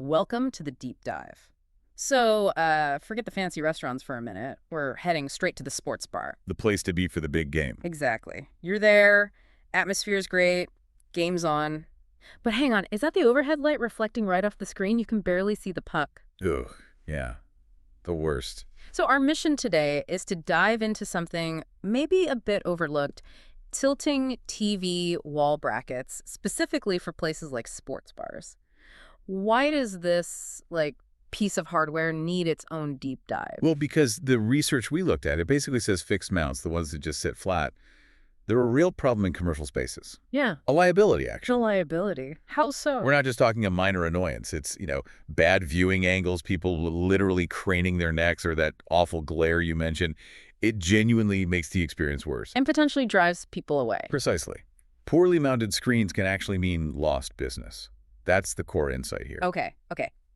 Welcome to the deep dive. Forget the fancy restaurants for a minute. We're heading straight to the sports bar. The place to be for the big game. Exactly. You're there, atmosphere's great, game's on. But hang on, is that the overhead light reflecting right off the screen? You can barely see the puck. Ugh, yeah. The worst. So our mission today is to dive into something maybe a bit overlooked, tilting TV wall brackets, specifically for places like sports bars. Why does this, piece of hardware need its own deep dive? Well, because the research we looked at, it basically says fixed mounts, the ones that just sit flat, they're a real problem in commercial spaces. Yeah. A liability, It's a actually. liability. How so? We're not just talking a minor annoyance. It's, bad viewing angles, people literally craning their necks, or that awful glare you mentioned. It genuinely makes the experience worse. And potentially drives people away. Precisely. Poorly mounted screens can actually mean lost business. That's the core insight here. Okay.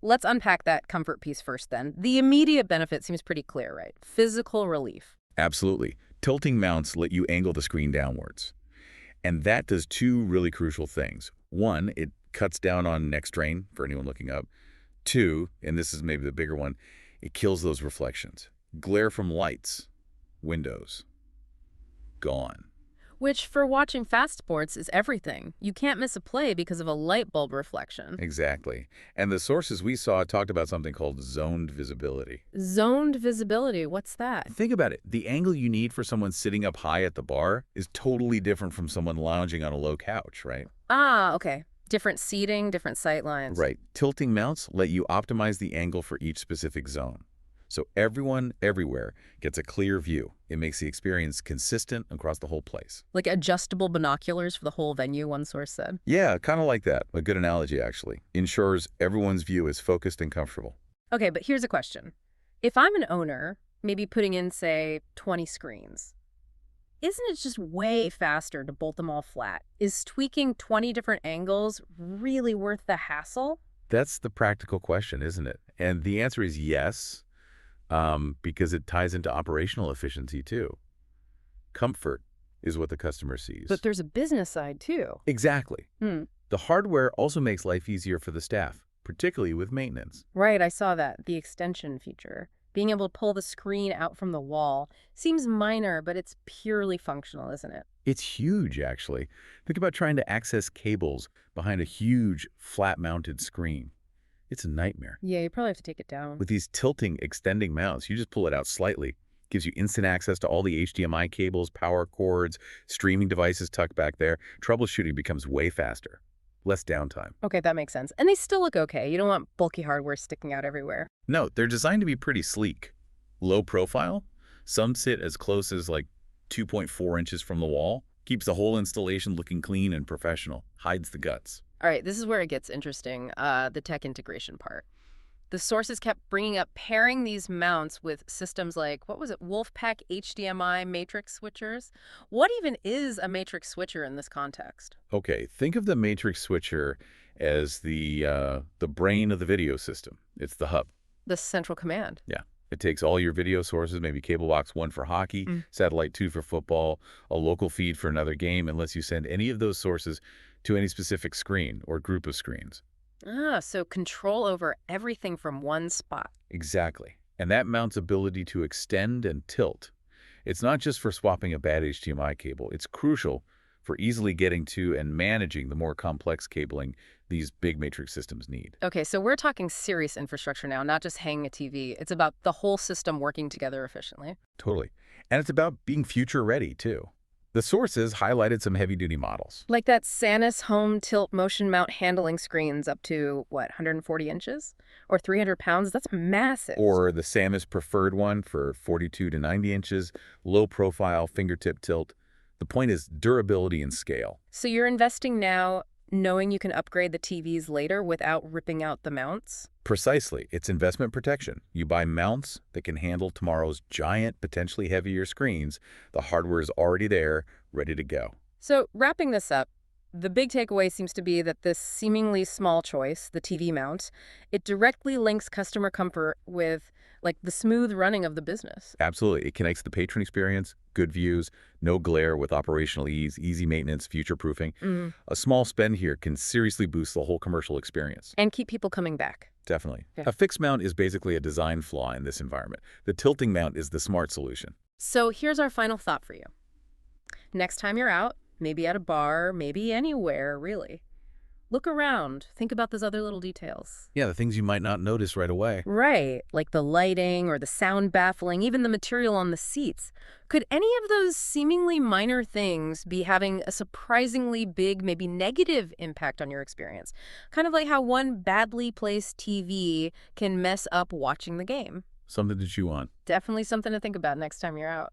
Let's unpack that comfort piece first then. The immediate benefit seems pretty clear, right? Physical relief. Absolutely. Tilting mounts let you angle the screen downwards. And that does two really crucial things. One, it cuts down on neck strain for anyone looking up. Two, and this is maybe the bigger one, it kills those reflections. Glare from lights, windows, gone. Which, for watching fast sports, is everything. You can't miss a play because of a light bulb reflection. Exactly. And the sources we saw talked about something called zoned visibility. Zoned visibility, what's that? Think about it. The angle you need for someone sitting up high at the bar is totally different from someone lounging on a low couch, right? Ah, okay. Different seating, different sight lines. Right. Tilting mounts let you optimize the angle for each specific zone. So everyone, everywhere, gets a clear view. It makes the experience consistent across the whole place. Like adjustable binoculars for the whole venue, one source said. Yeah, kind of like that. A good analogy, actually. Ensures everyone's view is focused and comfortable. Okay, but here's a question. If I'm an owner, maybe putting in, say, 20 screens, isn't it just way faster to bolt them all flat? Is tweaking 20 different angles really worth the hassle? That's the practical question, isn't it? And the answer is yes. Because it ties into operational efficiency, too. Comfort is what the customer sees. But there's a business side, too. Exactly. The hardware also makes life easier for the staff, particularly with maintenance. Right, I saw that. The extension feature. Being able to pull the screen out from the wall seems minor, but it's purely functional, isn't it? It's huge, actually. Think about trying to access cables behind a huge, flat-mounted screen. It's a nightmare. Yeah, you probably have to take it down. With these tilting, extending mounts, you just pull it out slightly. Gives you instant access to all the HDMI cables, power cords, streaming devices tucked back there. Troubleshooting becomes way faster. Less downtime. Okay, that makes sense. And they still look okay. You don't want bulky hardware sticking out everywhere. No, they're designed to be pretty sleek. Low profile. Some sit as close as 2.4 inches from the wall. Keeps the whole installation looking clean and professional. Hides the guts. All right, this is where it gets interesting, the tech integration part. The sources kept bringing up pairing these mounts with systems like, WolfPack HDMI Matrix Switchers? What even is a matrix switcher in this context? Okay, think of the Matrix Switcher as the brain of the video system. It's the hub. The central command. Yeah. It takes all your video sources, maybe cable box 1 for hockey, satellite 2 for football, a local feed for another game, and lets you send any of those sources to any specific screen or group of screens. Ah, so control over everything from one spot. Exactly. And that mount's ability to extend and tilt. It's not just for swapping a bad HDMI cable. It's crucial for easily getting to and managing the more complex cabling these big matrix systems need. Okay, so we're talking serious infrastructure now, not just hanging a TV. It's about the whole system working together efficiently. Totally. And it's about being future ready, too. The sources highlighted some heavy-duty models. Like that Sanus home tilt motion mount handling screens up to, 140 inches? Or 300 pounds? That's massive. Or the Samus preferred one for 42 to 90 inches, low-profile fingertip tilt. The point is durability and scale. So you're investing now knowing you can upgrade the TVs later without ripping out the mounts? Precisely. It's investment protection. You buy mounts that can handle tomorrow's giant, potentially heavier screens. The hardware is already there, ready to go. So wrapping this up, the big takeaway seems to be that this seemingly small choice, the TV mount, it directly links customer comfort with the smooth running of the business. Absolutely. It connects the patron experience, good views, no glare with operational ease, easy maintenance, future-proofing. A small spend here can seriously boost the whole commercial experience. And keep people coming back. Definitely. Yeah. A fixed mount is basically a design flaw in this environment. The tilting mount is the smart solution. So here's our final thought for you. Next time you're out, maybe at a bar, maybe anywhere, really, look around. Think about those other little details. Yeah, the things you might not notice right away. Right, like the lighting or the sound baffling, even the material on the seats. Could any of those seemingly minor things be having a surprisingly big, maybe negative impact on your experience? Kind of like how one badly placed TV can mess up watching the game. Something to chew on. Definitely something to think about next time you're out.